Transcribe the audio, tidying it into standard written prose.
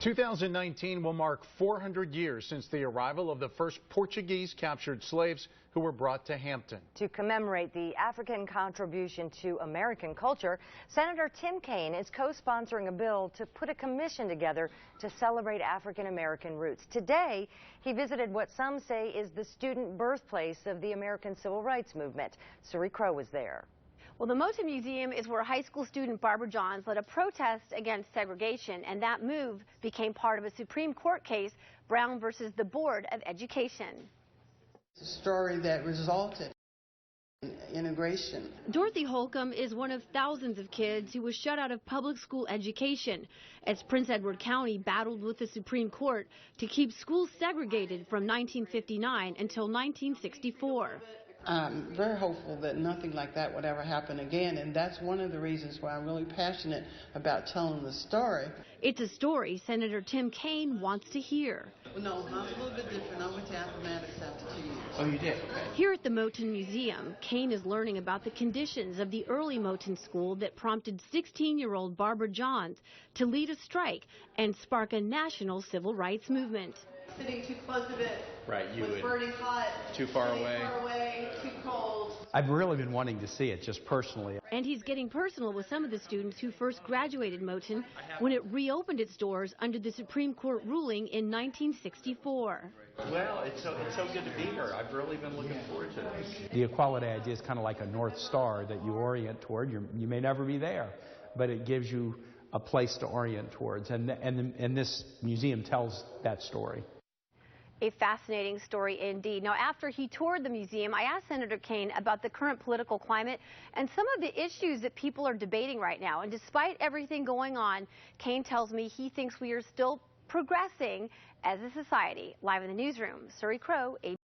2019 will mark 400 years since the arrival of the first Portuguese captured slaves who were brought to Hampton. To commemorate the African contribution to American culture, Senator Tim Kaine is co-sponsoring a bill to put a commission together to celebrate African American roots. Today, he visited what some say is the student birthplace of the American Civil Rights Movement. Suri Crow was there. Well, the Moton Museum is where high school student Barbara Johns led a protest against segregation, and that move became part of a Supreme Court case, Brown versus the Board of Education. It's a story that resulted in integration. Dorothy Holcomb is one of thousands of kids who was shut out of public school education as Prince Edward County battled with the Supreme Court to keep schools segregated from 1959 until 1964. I'm very hopeful that nothing like that would ever happen again, and that's one of the reasons why I'm really passionate about telling the story. It's a story Senator Tim Kaine wants to hear. No, mine's a little bit different. I went to Appomattox after 2 years. Oh, you did? Okay. Here at the Moton Museum, Kaine is learning about the conditions of the early Moton school that prompted 16-year-old Barbara Johns to lead a strike and spark a national civil rights movement. Sitting too close to it, right, you was would burning hot, too far away, too cold. I've really been wanting to see it just personally. And he's getting personal with some of the students who first graduated Moton when it reopened its doors under the Supreme Court ruling in 1964. Well, it's so good to be here. I've really been looking forward to this. The equality idea is kind of like a North Star that you orient toward. You may never be there, but it gives you a place to orient towards. And this museum tells that story. A fascinating story indeed. Now, after he toured the museum, I asked Senator Kaine about the current political climate and some of the issues that people are debating right now. And despite everything going on, Kaine tells me he thinks we are still progressing as a society. Live in the newsroom, Suri Crow,